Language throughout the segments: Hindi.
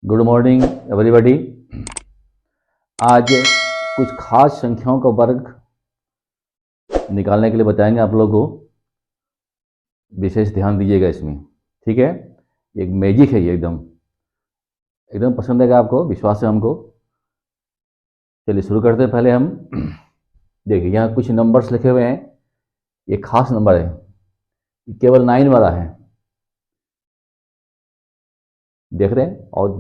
Good morning everybody. आज कुछ खास संख्याओं का वर्ग निकालने के लिए बताएंगे आप लोगों को। विशेष ध्यान दीजिएगा इसमें, ठीक है। एक मैजिक है ये, एकदम एकदम पसंद है आपको, विश्वास है हमको। चलिए शुरू करते हैं। पहले हम देखिए, यहाँ कुछ नंबर्स लिखे हुए हैं। ये खास नंबर है, केवल 9 वाला है, देख रहे हैं। और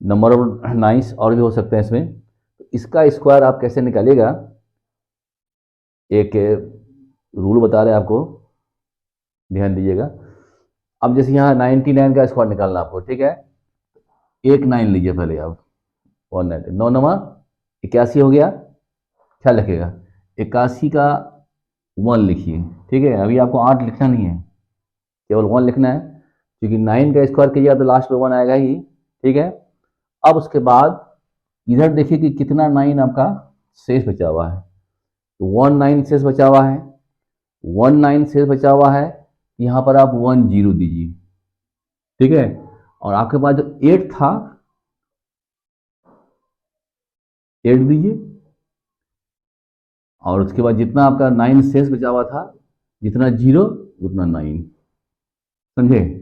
नंबर ऑफ 9 और भी हो सकते हैं इसमें। तो इसका स्क्वायर आप कैसे निकालिएगा, एक रूल बता रहे हैं आपको, ध्यान दीजिएगा। अब जैसे यहाँ 99 का स्क्वायर निकालना आपको, ठीक है। एक 9 लीजिए पहले आप, 190, 9 नमा 81 हो गया। क्या लिखेगा, 81 का 1 लिखिए, ठीक है। अभी आपको 8 लिखना नहीं है, केवल 1 लिखना है, क्योंकि 9 का स्क्वायर कीजिएगा तो लास्ट में 1 आएगा ही, ठीक है। अब उसके बाद इधर देखिए कि कितना 9 आपका शेष बचा हुआ है। तो 1 9 शेष बचा हुआ है, 1 9 शेष बचा हुआ है। यहाँ पर आप 1 0 दीजिए, ठीक है। और आपके पास जो 8 था, 8 दीजिए। और उसके बाद जितना आपका 9 शेष बचा हुआ था, जितना 0 उतना 9। समझे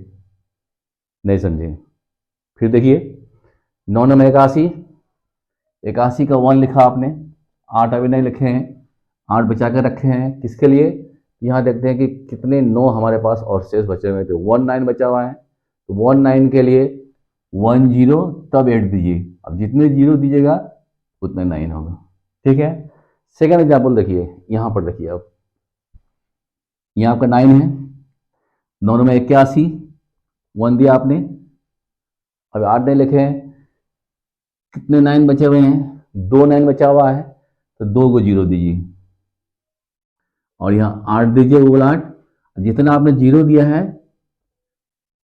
नहीं समझे? फिर देखिए, 9 9 81, 81 का 1 लिखा आपने, 8 अभी नहीं लिखे हैं, 8 बचा कर रखे हैं। किसके लिए? यहाँ देखते हैं कि कितने 9 हमारे पास और शेष बचे हुए थे। 1 9 बचा हुआ है, तो 1 9 के लिए 1 0 तब 8 दीजिए। अब जितने 0 दीजिएगा उतने 9 होगा, ठीक है। सेकेंड एग्जाम्पल देखिए, यहाँ पर देखिए। अब यहाँ आपका 9 है, 9 में 81, 1 दिया आपने। अब 8 नहीं लिखे हैं, कितने 9 बचे हुए हैं? 2 9 बचा हुआ है, तो 2 को 0 दीजिए। और यहाँ 8 दीजिए, वो 8, जितना आपने 0 दिया है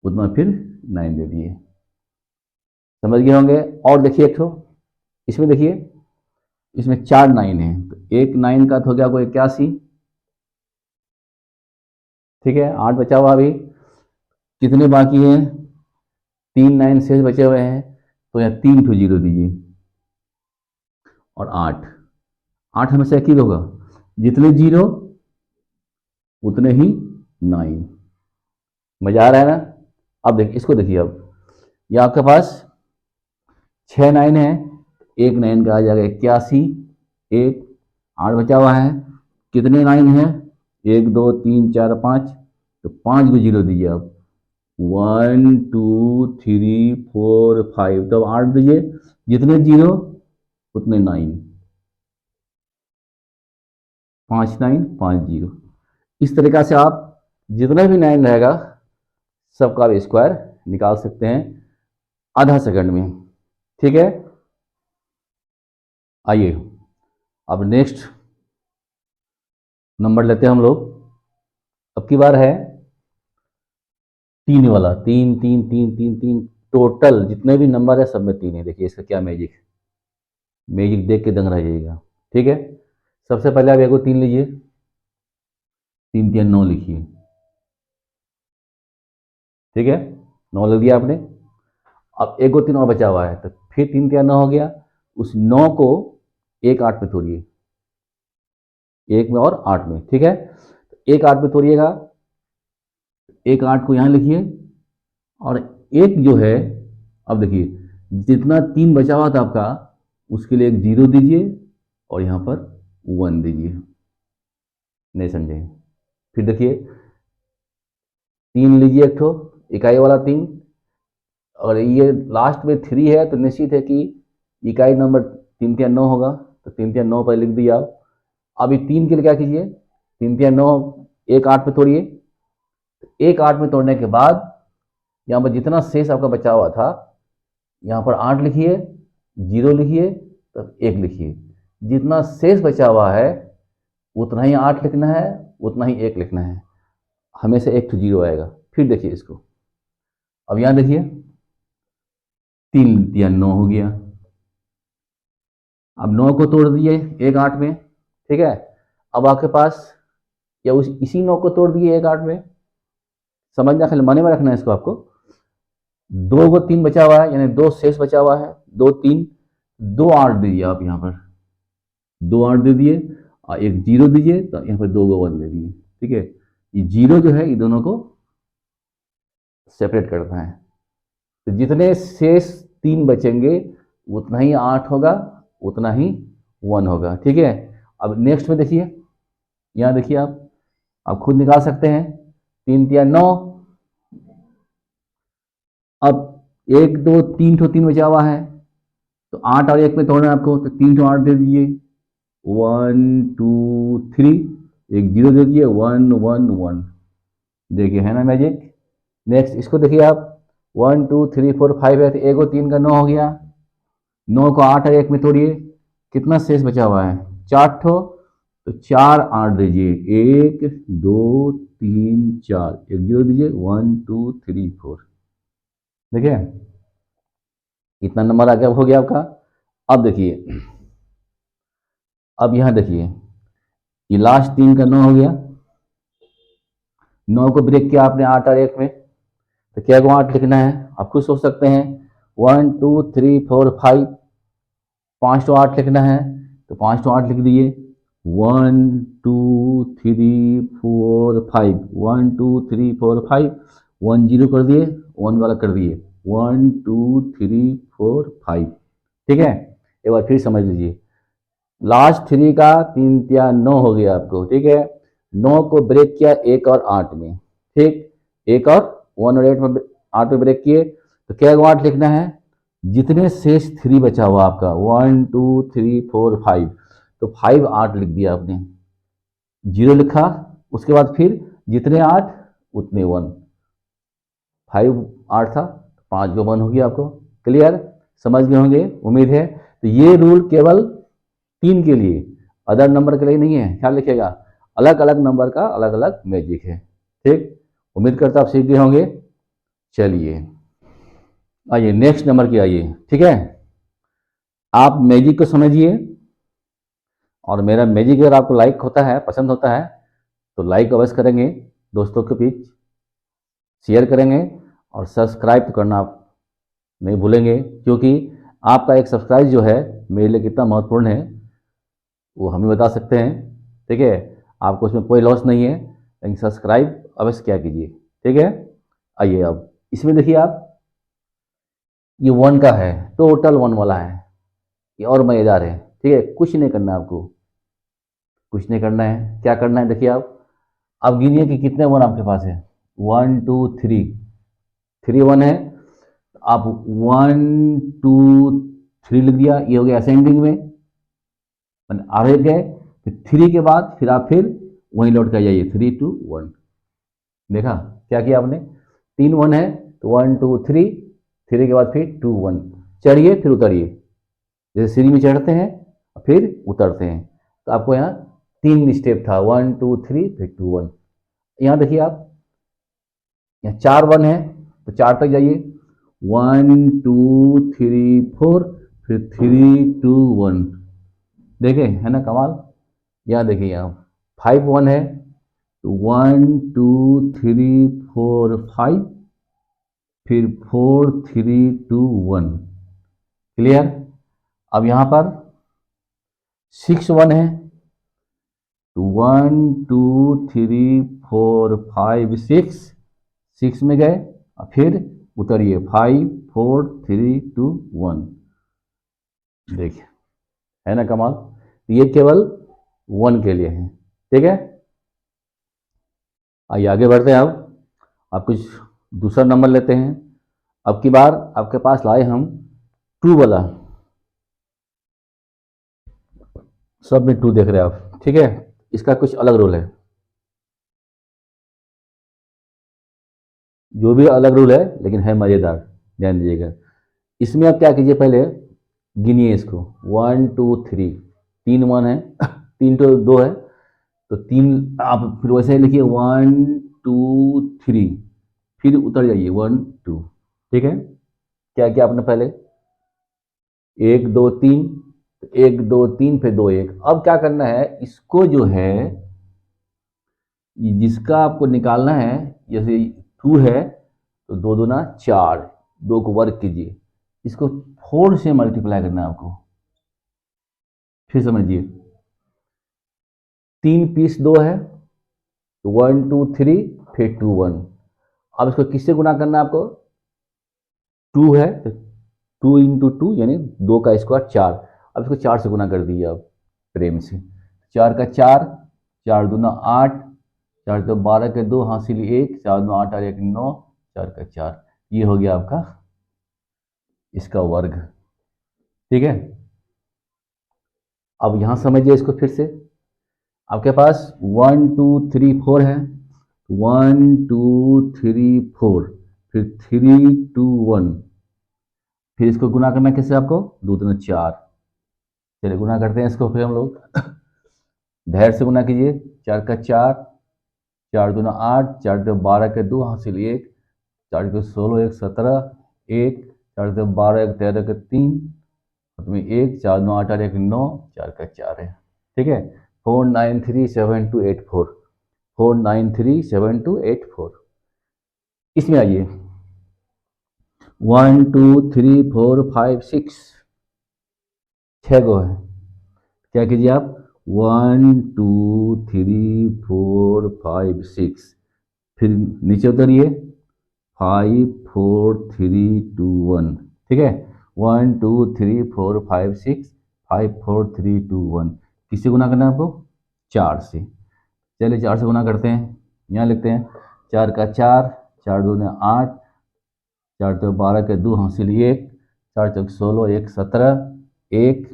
उतना फिर 9 दे दिए। समझ गए होंगे? और देखिए एक तो इसमें देखिए, इसमें 4 9 है, तो एक 9 का तो हो गया आपको 81, ठीक है। 8 बचा हुआ, अभी कितने बाकी हैं? 3 9 शेष बचे हुए हैं, तो यहाँ 3 ठो 0 दीजिए। और 8 8 हमेशा एक ही होगा, जितने 0 उतने ही 9। मजा आ रहा है ना? अब देखिए इसको, देखिए अब ये आपके पास 6 9 है, एक 9 का आ जाएगा 81, एक 8 बचा हुआ है, कितने 9 है? 1 2 3 4 5, तो 5 को 0 दीजिए आप। 1 2 3 4 5, तब 8 दीजिए, जितने 0 उतने 9। 5 9 5 0। इस तरीका से आप जितना भी 9 रहेगा सबका भी स्क्वायर निकाल सकते हैं आधा सेकंड में, ठीक है। आइए अब नेक्स्ट नंबर लेते हैं हम लोग। अब की बार है 3 वाला, 3 3 3 3 3, टोटल जितने भी नंबर है सब में 3 है। देखिए इसका क्या मैजिक, मैजिक देख के दंग रह जाइएगा, ठीक है। सबसे पहले आप एगो 3 लीजिए, 3 3 9 लिखिए, ठीक है। 9 लिख दिया आपने। अब एगो 3 और बचा हुआ है, तो फिर 3 3 9 हो गया। उस 9 को 1 8 में तोड़िए, 1 में और 8 में, ठीक है। 1 8 में तोड़िएगा, 1 8 को यहाँ लिखिए। और एक जो है, अब देखिए जितना 3 बचा हुआ था आपका, उसके लिए एक 0 दीजिए और यहाँ पर 1 दीजिए। नहीं समझे? फिर देखिए 3 लीजिए, एक ठो इकाई वाला 3, और ये लास्ट में 3 है, तो निश्चित है कि इकाई नंबर 3 3 9 होगा, तो 3 3 9 पर लिख दिए आप। अभी 3 के लिए क्या कीजिए, 3 3 9 1 8 में तोड़िए। 1 8 में तोड़ने के बाद यहाँ पर जितना शेष आपका बचा हुआ था, यहाँ पर 8 लिखिए, 0 लिखिए, तब 1 लिखिए। जितना शेष बचा हुआ है उतना ही 8 लिखना है, उतना ही 1 लिखना है, हमेशा एक तो 0 आएगा। फिर देखिए इसको, अब यहाँ देखिए 3 या 9 हो गया। अब 9 को तोड़ दिए 1 8 में, ठीक है। अब आपके पास, या इसी 9 को तोड़ दिए 1 8 में, समझना, खाली मन में रखना है इसको आपको। 2 को 3 बचा हुआ है, यानी 2 शेष बचा हुआ है, 2 3, 2 8 दीजिए आप यहाँ पर, 2 8 दे दिए और एक जीरो दीजिए, तो यहाँ पर 2 को 1 दे दिए। ठीक है, ये जीरो जो है ये दोनों को सेपरेट करता है, तो जितने शेष 3 बचेंगे उतना ही 8 होगा, उतना ही 1 होगा। ठीक है, अब नेक्स्ट में देखिए, यहाँ देखिए आप खुद निकाल सकते हैं, 3 तिया 9, अब 1 2 3 ठो 3 बचा हुआ है, तो 8 और 1 में तोड़ना है आपको, तो 3 ठो 8 दे दीजिए, 1 2 3, एक जीरो दे दिए, 1 1 1। देखिए है ना मैजिक। नेक्स्ट इसको देखिए आप, 1 2 3 4 5 है, तो 1 और 3 का 9 हो गया, 9 को 8 और 1 में तोड़िए, कितना शेष बचा हुआ है, 4 ठो, तो 4 8 दीजिए, 1 2 3 4, एक जीरो दीजिए, 1 2 3 4। देखिए कितना नंबर आ गया, हो गया आपका। अब देखिए, अब यहाँ देखिए, ये लास्ट 3 का 9 हो गया, 9 को ब्रेक किया आपने 8 और 1 में, तो क्या को 8 लिखना है, आप खुद सोच सकते हैं, 1 2 3 4 5, 5 तो 8 लिखना है, तो 5 तो 8 लिख दिए, 1 2 3 4 5, 1 2 3 4 5, 1 जीरो कर दिए, 1 वाला कर दिए, 1 2 3 4 5। ठीक है, एक बार फिर समझ लीजिए, लास्ट 3 का 3 तिया 9 हो गया आपको। ठीक है, 9 को ब्रेक किया 1 और 8 में, ठीक, 1 और 1 और 8 में, 8 में ब्रेक किए, तो क्या 8 लिखना है, जितने शेष 3 बचा हुआ आपका, 1 2 3 4 5, तो 5 8 लिख दिया आपने, जीरो लिखा, उसके बाद फिर जितने 8 उतने 1, 5 8 था, 5 को 1 हो गया आपको। क्लियर, समझ गए होंगे उम्मीद है। तो ये रूल केवल 3 के लिए, अदर नंबर के लिए नहीं है, ख्याल रखिएगा, अलग अलग नंबर का अलग अलग मैजिक है। ठीक, उम्मीद करता आप सीख गए होंगे। चलिए आइए नेक्स्ट नंबर की आइए। ठीक है, आप मैजिक को समझिए, और मेरा मैजिक अगर आपको लाइक होता है, पसंद होता है, तो लाइक अवश्य करेंगे, दोस्तों के बीच शेयर करेंगे, और सब्सक्राइब तो करना आप नहीं भूलेंगे, क्योंकि आपका एक सब्सक्राइब जो है मेरे लिए कितना महत्वपूर्ण है वो हम ही बता सकते हैं। ठीक है, आपको उसमें कोई लॉस नहीं है, लेकिन सब्सक्राइब अवश्य क्या कीजिए। ठीक है, आइए अब इसमें देखिए आप, ये 1 का है, टोटल 1 वाला है, ये और मज़ेदार है। ठीक है, कुछ नहीं करना आपको, कुछ नहीं करना है, क्या करना है देखिए आप गिनिए कि कितने 1 आपके पास है, 1 2 3, 3 1 है, आप 1 2 3 लिख दिया, ये हो गया असेंडिंग में, मैंने आगे गए, फिर 3 के बाद फिर आप फिर वहीं लौट कर जाइए, 3 2 1। देखा क्या किया आपने, 3 1 है, तो 1 2 3, 3 के बाद फिर 2 1, चढ़िए फिर उतरिए, जैसे सीढ़ी में चढ़ते हैं फिर उतरते हैं, तो आपको यहाँ 3 स्टेप था, 1 2 3 फिर 2 1। यहाँ देखिए आप, यहाँ 4 1 है, तो 4 तक जाइए, 1 2 3 4, फिर 3 2 1। देखे है ना कमाल। यहाँ देखिए, यहाँ 5 1 है, तो 1 2 3 4 5, फिर 4 3 2 1। क्लियर, अब यहाँ पर 6 1 है, तो 1 2 3 4 5 6, 6 में गए और फिर उतरिए, 5 4 3 2 1। देखिए है ना कमाल, ये केवल 1 के लिए है। ठीक है, आइए आगे बढ़ते हैं। अब कुछ दूसरा नंबर लेते हैं। अब की बार आपके पास लाए हम 2 वाला, सब में 2 देख रहे हैं आप। ठीक है, इसका कुछ अलग रूल है, जो भी अलग रूल है लेकिन है मज़ेदार, ध्यान दीजिएगा। इसमें आप क्या कीजिए, पहले गिनिए इसको, 1 2 3, 3 1 है, 3 तो 2 है, तो 3 आप फिर वैसे ही लिखिए, 1 2 3, फिर उतर जाइए 1 2। ठीक है, क्या किया आपने पहले, 1 2 3, 1 2 3 फिर 2 1। अब क्या करना है, इसको जो है जिसका आपको निकालना है, जैसे 2 है, तो 2 दूना 4, 2 को वर्ग कीजिए, इसको 4 से मल्टीप्लाई करना है आपको। फिर समझिए, 3 पीस 2 है, 1 2 3, फिर 2 1। अब इसको किससे गुना करना है आपको? 2 है, 2 इंटू 2 यानी 2 का स्क्वायर 4। अब इसको 4 से गुना कर दीजिए आप प्रेम से। 4 का 4, 4 दूना 8, 4 तो 12 के 2 हासिल 1, 4 दूना 8 और 1 9, 4 का 4। ये हो गया आपका इसका वर्ग। ठीक है, अब यहां समझिए इसको फिर से। आपके पास 1 2 3 4 है, 1 2 3 4, फिर 3 2 1, फिर इसको गुना करना कैसे आपको? 2 दूना 4। चलिए गुना करते हैं इसको फिर हम लोग। धैर्य से गुना कीजिए। 4 का 4, 4 दूना 8, 4 दो 12 के 2 हासिल 1, 4 के 16 1 17, 1 4 दो 12 1 13 के 3, में 1 4 9 8 और 1 9, 4 का 4 है। ठीक है, 4937284, 4937284। इसमें आइए, 1 2 3 4 5 6, 6 गो है। क्या कीजिए आप? 1 2 3 4 5 6, फिर नीचे उतरिए, 5 4 3 2 1। ठीक है, 1 2 3 4 5 6, 5 4 3 2 1। किससे गुना करना है आपको? 4 से। चलिए 4 से गुना करते हैं। यहाँ लिखते हैं 4 का 4, 4 दूने 8, 4 तो 12 के 2 हासिल 1, 4 चौक 16 1 17, 1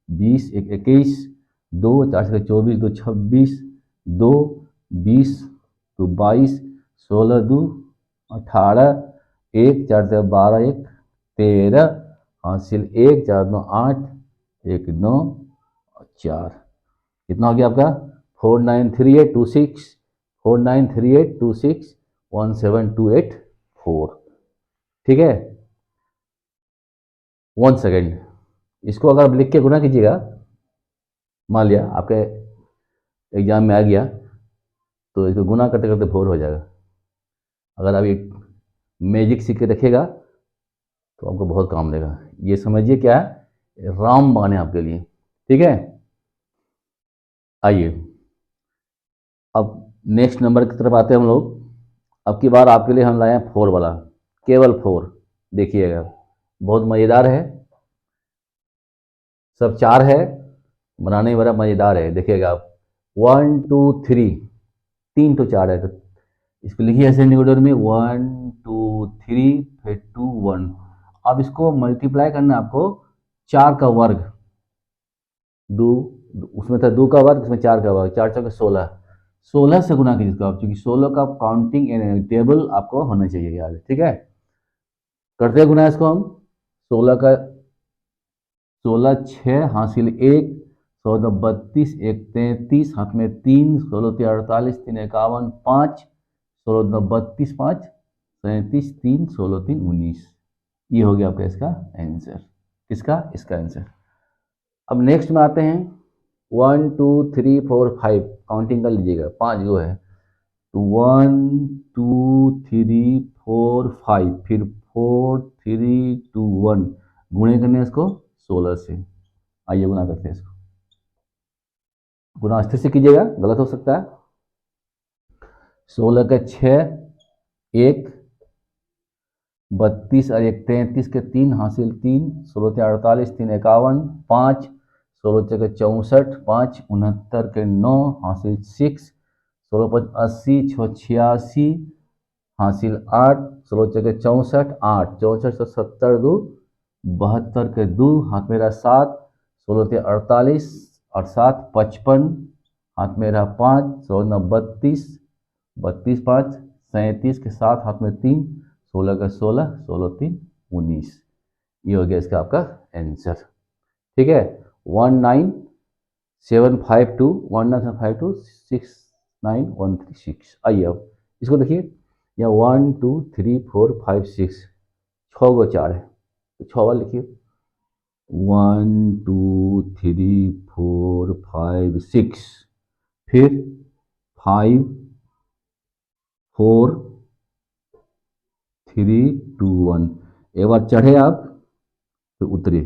20 1 21, 2 4 से 24 2 26, 2 20 2 22, 16 2 18, 1 4 से 12 1 13, हासिल 1 4 9 8, 1 9 4। कितना हो गया आपका? 493826, 493826 17284। ठीक है, 1 सेकेंड। इसको अगर आप लिख के गुना कीजिएगा, मान लिया आपके एग्जाम में आ गया, तो इसको गुना करते करते 4 हो जाएगा। अगर आप एक मैजिक सीख के रखिएगा तो आपको बहुत काम देगा। ये समझिए क्या है, रामबाण है आपके लिए। ठीक है, आइए अब नेक्स्ट नंबर की तरफ आते हैं हम लोग। अब की बार आपके लिए हम लाए हैं 4 वाला, केवल 4। देखिएगा, बहुत मज़ेदार है। सब 4 है, बनाने में बड़ा मज़ेदार है। देखिएगा आप, 1 2 3, 3 तो 4 है, तो इसको लिखिए असेंडिंग ऑर्डर में 1 2 3 फिर 2 1। अब इसको मल्टीप्लाई करना है आपको 4 का वर्ग, 2 उसमें था 2 का वर्ग, उसमें 4 का वर्ग, 4 4 16, 16 से गुना कीजिए इसको आप, क्योंकि 16 का काउंटिंग टेबल आपको होना चाहिए याद। ठीक है, करते हैं गुना इसको हम। 16 का 16 6 हासिल 1, 16 32 1 33, हाथ में 3, 16 3 48, 3 51 5, 16 32 5 37, 3 16 3 19। ये हो गया आपका इसका आंसर। किसका? इसका आंसर। अब नेक्स्ट में आते हैं, 1 2 3 4 5, काउंटिंग कर लीजिएगा, 5 गो है। तो 1 2 3 4 5, फिर 4 3 2 1, गुणे करने इसको 16 से। आइए गुना करते हैं इसको। गुना अस्थिर से कीजिएगा, गलत हो सकता है। 16 का 6 1, 32 और 1 33 के 3 हासिल 3, 16 3 48, 3 51 5, 16 6 64 5, 69 के 9 हासिल 6, 16 5 80, 6 86 हासिल 8, 16 6 64 8, 64 से 70 2 72 के 2, हाथ मेरा 7, 16 3 48 और 7 55, हाथ में रहा 5, 16 32, 32 5 37 के 7, हाथ में 3, 16 का 16, 16 3 19। ये हो गया इसका आपका आंसर। ठीक है, 19752 19752 69136। आइए अब इसको देखिए, या 1 2 3 4 5 6, 6 गो 4 है, तो 6 वाला लिखिए, 1 2 3 4 5 6, फिर 5 4 3 2 1। एक बार चढ़े आप फिर उतरे।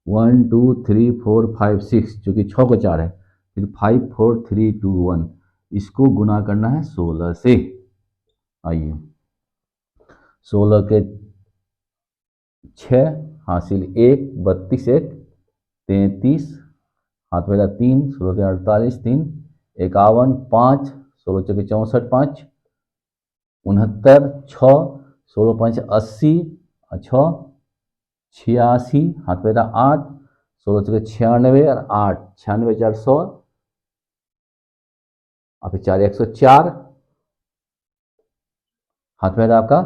1 2 3 4 5 6, चूंकि 6 को 4 है, फिर 5 4 3 2 1, इसको गुना करना है 16 से। आइए, 16 के 6 हासिल 1, 32 1 33, हाथ मेरा 3, 16 से 48 3, 51 5, 16 चौके 64 5, 69 6, 16 5 80, 6 86, हाथ मेरा 8, 16 चौके 96 और 8, 96 4 100, और फिर 4 104, हाथ मेरा आपका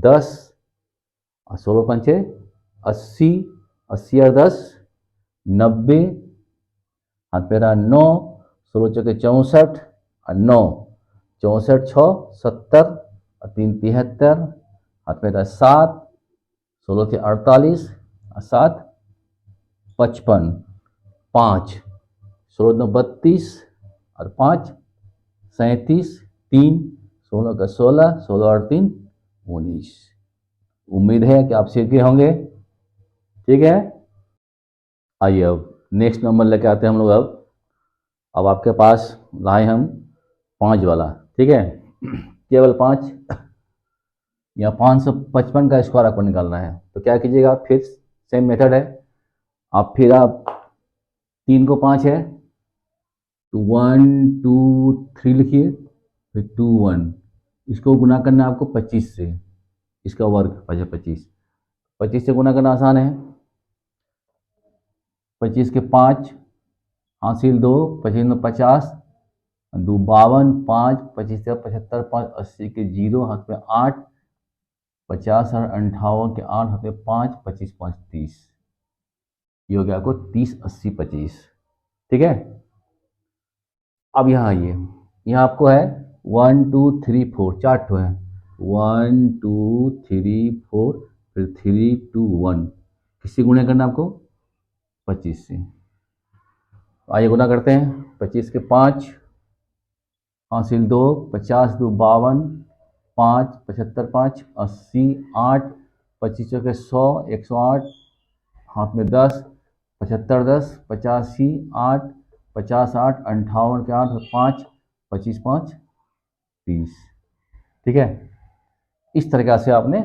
10, और 16 पंचे 80, 80 और 10 90, हाथ मेरा 9, 16 चौके 64 और 9, 64 6 70 और 3 73, हाथ मेरा 7, 16 से 48 और 7 55, 5, 16 9 32 और 5 37, 3, 16 का 16, 16 और 3 19। उम्मीद है कि आप सीख गए होंगे। ठीक है, आइए अब नेक्स्ट नंबर लेके आते हैं हम लोग। अब आपके पास लाए हम 5 वाला। ठीक है, केवल 5 या 555 का स्क्वायर आपको निकालना है। तो क्या कीजिएगा, फिर सेम मेथड है। आप 3 को 5 है तो 1 2 3 लिखिए, फिर 2 1, इसको गुना करना है आपको 25 से, इसका वर्ग 25, 25 से गुना करना आसान है। 25 के 5 हासिल 2, 25 में 50, 2 52, 5 25 से 75, 5 80 के 0, हाथ में 8, 50 और 58 के 8, हाथ में 5, 25 5 30, ये हो गया आपको 30 80 25। ठीक है, अब यहाँ आइए, यहाँ आपको है 1 2 3 4, 4 ठो है, 1 2 3 4, फिर 3 2 1, किससे गुणा करना आपको, 25 से। आइए गुना करते हैं। 25 के 5 हासिल 2, 50 2 52, 5 75 5 80 8, 25 के 100 108, हाथ में 10, 75 10 85 8, 50 8 58 के 8 5, 25 5 30। ठीक है, इस तरीक़ा से आपने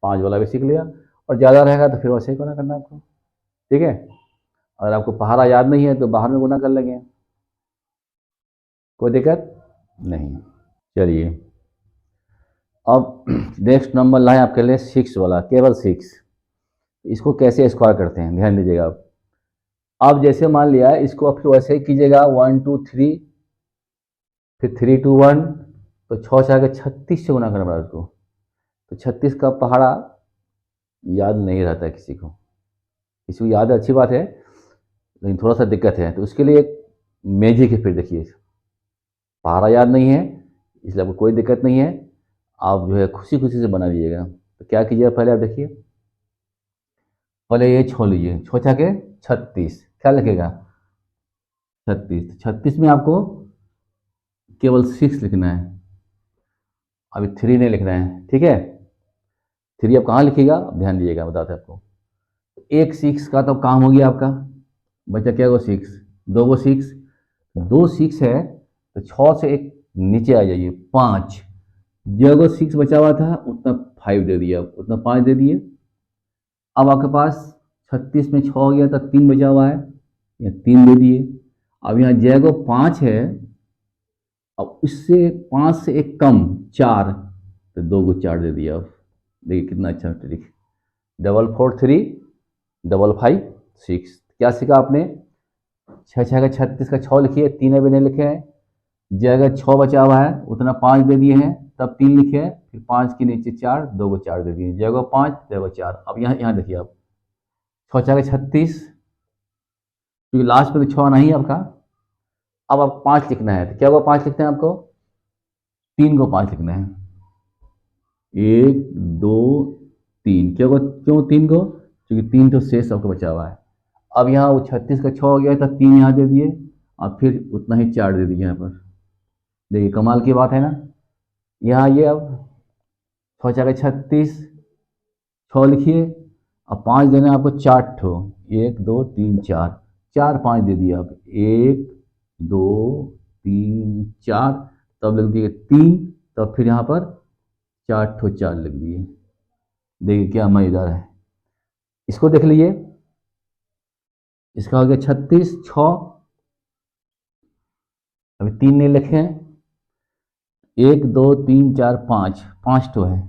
5 वाला भी सीख लिया, और ज़्यादा रहेगा तो फिर वैसे ही गुना करना है आपको। ठीक है, अगर आपको पहाड़ा याद नहीं है तो बाहर में गुना कर लेंगे, कोई दिक्कत नहीं। चलिए, अब नेक्स्ट नंबर लाए आपके लिए 6 वाला, केवल 6। इसको कैसे स्क्वायर करते हैं ध्यान दीजिएगा। आप जैसे मान लिया इसको आप फिर वैसे ही कीजिएगा, 1 2 3, फिर 3 2 1, तो 6 4 के 36 से गुना करना पड़ा उसको। तो 36 का पहाड़ा याद नहीं रहता है किसी को याद है, अच्छी बात है, लेकिन थोड़ा सा दिक्कत है। तो उसके लिए एक मैजिक है, फिर देखिए, पहाड़ा याद नहीं है इसलिए आपको कोई दिक्कत नहीं है, आप जो है खुशी खुशी से बना लीजिएगा। तो क्या कीजिएगा, पहले आप देखिए, पहले ये छोड़ लीजिए, 6 छः के 36, क्या लिखेगा 36, 36 में आपको केवल 6 लिखना है, अभी 3 नहीं लिखना है। ठीक है, 3 आप कहाँ लिखिएगा, ध्यान दीजिएगा, बताते हैं आपको। एक 6 का तो काम हो गया आपका, बचा क्या, 6, 2 को 6, 2 6 है तो 6 से एक नीचे आ जाइए, 5, जो 6 बचा हुआ था उतना 5 दे दिया, उतना 5 दे दिए। अब आपके पास 36 में 6 हो गया तो 3 बचा हुआ है, या 3 दे दिए। अब यहाँ जगह 5 है, अब इससे 5 से एक कम 4, तो 2 को 4 दे दिया। अब देखिए कितना अच्छा ट्रिक, 4 4 3 5 5 6। क्या सीखा आपने, 6 6 का 36 का 6 लिखिए, 3 अभी नहीं लिखे हैं, जगह 6 बचा हुआ है उतना 5 दे दिए हैं, तब 3 लिखे हैं, फिर 5 के नीचे 4, 2 को 4 दे दिए, जगह 5 जगह 4। अब यहाँ देखिए आप, 6 4 36, क्योंकि लास्ट में तो 6 नहीं है आपका। अब आप 5 लिखना है, तो क्या हुआ, 5 लिखना है आपको, 3 को 5 लिखना है, 1 2 3। क्या होगा, क्यों 3 को, क्योंकि 3 तो शेष आपका बचा हुआ है। अब यहाँ वो 36 का 6 हो गया था, 3 यहाँ दे दिए, और फिर उतना ही 4 दे दिए यहाँ पर। देखिए कमाल की बात है ना। यहाँ ये अब 6 4 36, 6 लिखिए। अब 5 देना है आपको 4 ठो, 1 2 3 4, 4 5 दे दिया। अब 1 2 3 4, तब लिख दिए 3, तब फिर यहाँ पर 4 ठो 4 लिख दिए। देखिए क्या मजेदार है। इसको देख लीजिए, इसका हो गया 36 6। अभी 3 नहीं लिखे हैं, 1 2 3 4 5, 5 ठो है,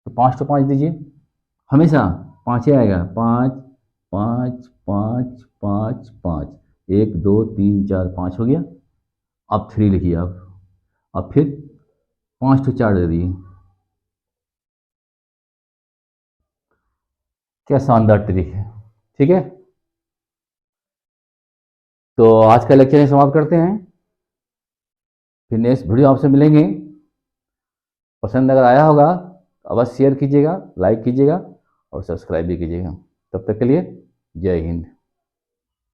तो 5 ठो 5 दीजिए। हमेशा 5 ही आएगा, 5 5 5 5 5, 1 2 3 4 5 हो गया। अब 3 लिखिए आप। अब फिर 5 ठो 4 दे दिए। क्या शानदार ट्रिक है। ठीक है, तो आज का लेक्चर समाप्त करते हैं, फिर नेक्स्ट वीडियो आपसे मिलेंगे। पसंद अगर आया होगा तो अवश्य शेयर कीजिएगा, लाइक कीजिएगा और सब्सक्राइब भी कीजिएगा। तब तक के लिए जय हिंद।